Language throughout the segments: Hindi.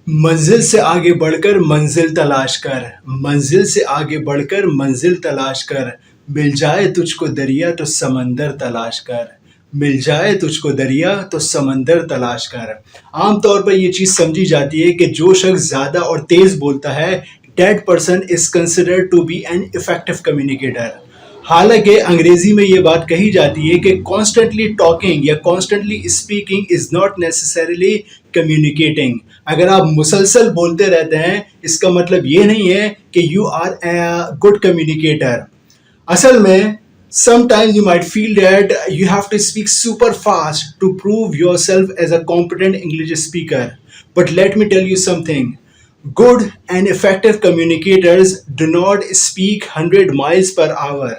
मंजिल से आगे बढ़कर मंजिल तलाश कर, मंजिल से आगे बढ़कर मंजिल तलाश कर, मिल जाए तुझको दरिया तो समंदर तलाश कर, मिल जाए तुझको दरिया तो समंदर तलाश कर। आम तौर पर ये चीज़ समझी जाती है कि जो शख्स ज़्यादा और तेज़ बोलता है, that person is considered to be an effective communicator. हालांकि अंग्रेजी में ये बात कही जाती है कि कॉन्स्टेंटली टॉकिंग या constantly speaking is not necessarily communicating. अगर आप मुसलसल बोलते रहते हैं, इसका मतलब ये नहीं है कि you are a good communicator. असल में sometimes you might feel that you have to speak super fast to prove yourself as a competent English speaker. But let me tell you something. Good and effective communicators do not speak 100 miles per hour.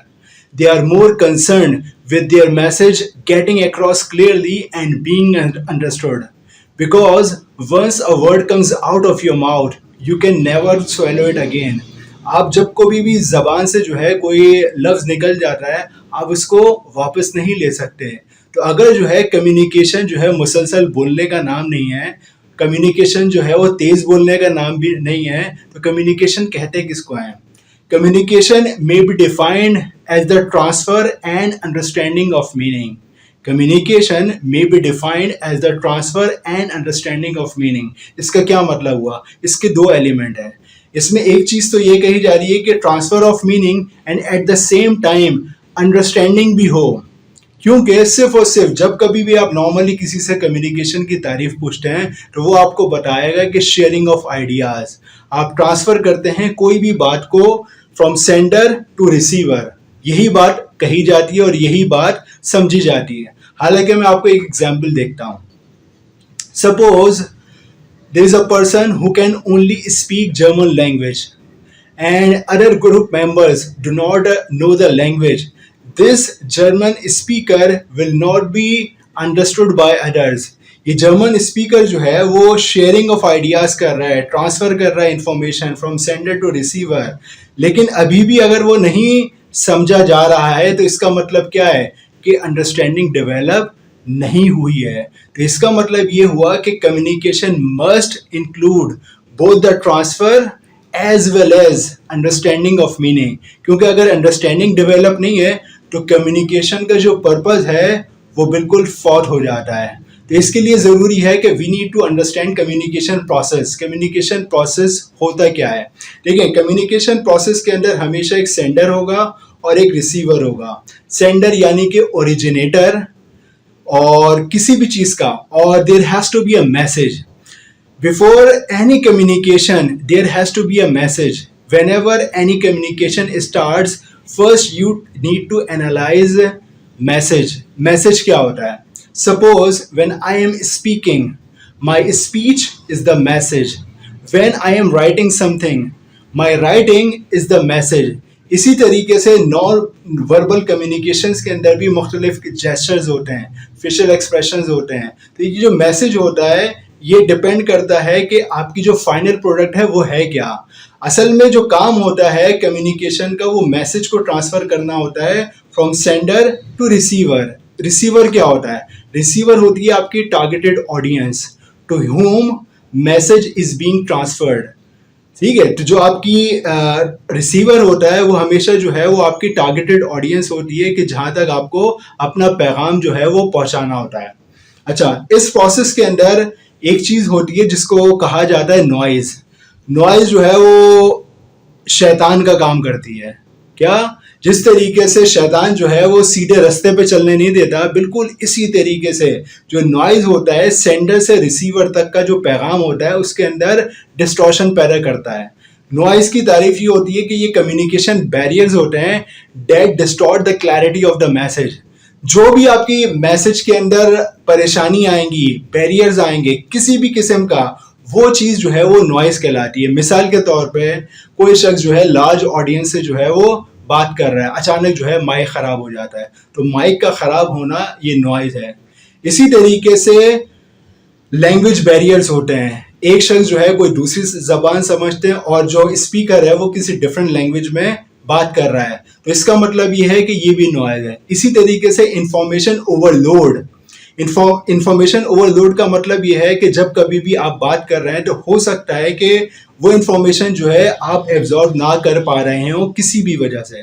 They are more concerned with their message getting across clearly and being understood. Because once a word comes out of your mouth, you can never swallow it again. आप जब कभी भी जबान से जो है कोई लफ्ज निकल जाता है, आप उसको वापस नहीं ले सकते। तो अगर जो है कम्युनिकेशन जो है मुसलसल बोलने का नाम नहीं है, कम्युनिकेशन जो है वो तेज बोलने का नाम भी नहीं है, तो कम्युनिकेशन कहते किसको हैं? Communication may be defined as the transfer and understanding of meaning. Communication may be defined as the transfer and understanding of meaning. इसका क्या मतलब हुआ? इसके दो एलिमेंट हैं। इसमें एक चीज तो ये कही जा रही है कि transfer of meaning and eight the same time understanding भी हो। क्योंकि सिर्फ और सिर्फ जब कभी भी आप नॉर्मली किसी से कम्युनिकेशन की तारीफ पूछते हैं, तो वो आपको बताएगा कि शेयरिंग ऑफ आइडियाज, आप ट्रांसफर करते हैं कोई भी बात को फ्रॉम सेंडर टू रिसीवर। यही बात कही जाती है और यही बात समझी जाती है। हालांकि मैं आपको एक एग्जाम्पल देखता हूँ। Suppose there is a person who can only speak German language and other group members do not know the language. This German speaker will not be understood by others. ये जर्मन स्पीकर जो है वो शेयरिंग ऑफ आइडियाज़ कर रहा है, ट्रांसफ़र कर रहा है information from sender to receiver, लेकिन अभी भी अगर वो नहीं समझा जा रहा है, तो इसका मतलब क्या है कि अंडरस्टैंडिंग डेवलप नहीं हुई है। तो इसका मतलब ये हुआ कि communication must include both the transfer as well as understanding of meaning. क्योंकि अगर अंडरस्टैंडिंग डेवलप नहीं है, तो कम्युनिकेशन का जो पर्पस है वो बिल्कुल फॉट हो जाता है। तो इसके लिए ज़रूरी है कि we need to understand communication process. Communication process होता क्या है? देखिए, कम्युनिकेशन प्रोसेस के अंदर हमेशा एक सेंडर होगा और एक रिसीवर होगा। सेंडर यानी कि ओरिजिनेटर और किसी भी चीज़ का, और there has to be a message. Before any communication there has to be a message. whenever any communication starts, first you need to analyze message. Message क्या होता है? Suppose when I am speaking, my speech is the message. When I am writing something, my writing is the message. इसी तरीके से नॉन वर्बल कम्युनिकेशंस के अंदर भी मुख्तलिफ जेस्चर्स होते हैं, फेशियल एक्सप्रेशंस होते हैं। तो ये जो मैसेज होता है, ये डिपेंड करता है कि आपकी जो फाइनल प्रोडक्ट है वो है क्या। असल में जो काम होता है कम्युनिकेशन का, वो मैसेज को ट्रांसफ़र करना होता है from sender to receiver. Receiver क्या होता है? रिसीवर होती है आपकी targeted audience to whom message is being transferred. ठीक है, तो जो आपकी रिसीवर होता है वो हमेशा जो है वो आपकी टारगेटेड ऑडियंस होती है कि जहाँ तक आपको अपना पैगाम जो है वो पहुँचाना होता है। अच्छा, इस प्रोसेस के अंदर एक चीज़ होती है जिसको कहा जाता है नॉइज़। नॉइज़ जो है वो शैतान का काम करती है। क्या? जिस तरीके से शैतान जो है वो सीधे रास्ते पे चलने नहीं देता, बिल्कुल इसी तरीके से जो नॉइज़ होता है सेंडर से रिसीवर तक का जो पैगाम होता है उसके अंदर डिस्टॉर्शन पैदा करता है। नॉइज़ की तारीफ ये होती है कि ये कम्युनिकेशन बैरियर्स होते हैं that distort the clarity of the message. जो भी आपकी मैसेज के अंदर परेशानी आएंगी, बैरियर्स आएंगे किसी भी किस्म का, वो चीज़ जो है वो नॉइज़ कहलाती है। मिसाल के तौर पे कोई शख्स जो है लार्ज ऑडियंस से जो है वो बात कर रहा है, अचानक जो है माइक ख़राब हो जाता है, तो माइक का ख़राब होना ये नॉइज़ है। इसी तरीके से लैंग्वेज बैरियर्स होते हैं। एक शख्स जो है कोई दूसरी ज़बान समझते हैं और जो स्पीकर है वो किसी डिफरेंट लैंग्वेज में बात कर रहा है, तो इसका मतलब ये है कि ये भी नॉइज़ है। इसी तरीके से इंफॉर्मेशन ओवरलोड, इंफॉर्मेशन ओवरलोड का मतलब ये है कि जब कभी भी आप बात कर रहे हैं तो हो सकता है कि वो इंफॉर्मेशन जो है आप एब्जॉर्ब ना कर पा रहे हो किसी भी वजह से।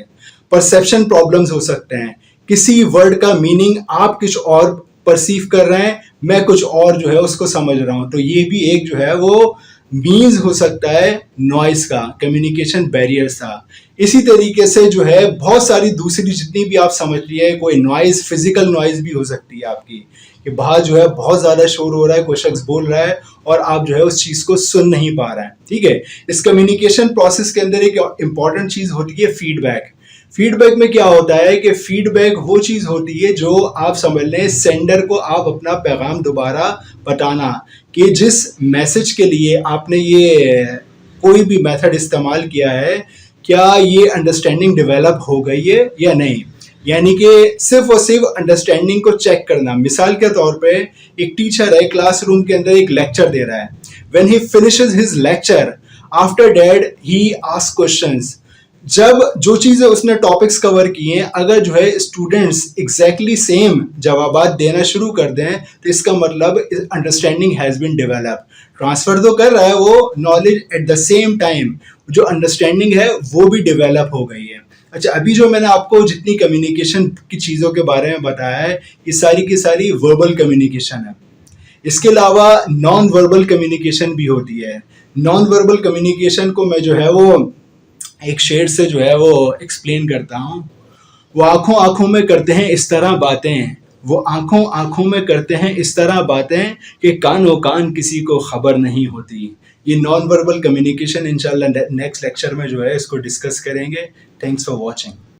परसेप्शन प्रॉब्लम्स हो सकते हैं, किसी वर्ड का मीनिंग आप कुछ और परसीव कर रहे हैं, मैं कुछ और जो है उसको समझ रहा हूं, तो ये भी एक जो है वो मीन्स हो सकता है नॉइस का, कम्युनिकेशन बैरियर्स था। इसी तरीके से जो है बहुत सारी दूसरी जितनी भी आप समझ लिए, कोई नॉइस, फिजिकल नॉइस भी हो सकती है आपकी, कि बाहर जो है बहुत ज्यादा शोर हो रहा है, कोई शख्स बोल रहा है और आप जो है उस चीज को सुन नहीं पा रहे हैं। ठीक है, इस कम्युनिकेशन प्रोसेस के अंदर एक इंपॉर्टेंट चीज होती है फीडबैक। फीडबैक में क्या होता है कि फीडबैक वो चीज होती है जो आप समझ लें सेंडर को आप अपना पैगाम दोबारा बताना, कि जिस मैसेज के लिए आपने ये कोई भी मेथड इस्तेमाल किया है, क्या ये अंडरस्टैंडिंग डेवलप हो गई है या नहीं। यानी कि सिर्फ और सिर्फ अंडरस्टैंडिंग को चेक करना। मिसाल के तौर पे एक टीचर है क्लासरूम के अंदर एक लेक्चर दे रहा है, when he finishes his lecture after that he ask questions. जब जो चीजें उसने टॉपिक्स कवर किए हैं, अगर जो है स्टूडेंट्स एग्जैक्टली सेम जवाबात देना शुरू कर दें तो इसका मतलब understanding has been develop. Transfer तो कर रहा है वो knowledge, at the same time जो अंडरस्टैंडिंग है वो भी डेवलप हो गई है। अच्छा, अभी जो मैंने आपको जितनी कम्युनिकेशन की चीज़ों के बारे में बताया है, ये सारी की सारी वर्बल कम्युनिकेशन है। इसके अलावा नॉन वर्बल कम्युनिकेशन भी होती है। नॉन वर्बल कम्युनिकेशन को मैं जो है वो एक शेर से जो है वो एक्सप्लेन करता हूँ। वो आंखों आंखों में करते हैं इस तरह बातें, वो आंखों आंखों में करते हैं इस तरह बातें कि कानों कान किसी को खबर नहीं होती। ये नॉन वर्बल कम्युनिकेशन इंशाल्लाह नेक्स्ट लेक्चर में जो है इसको डिस्कस करेंगे। Thanks for watching.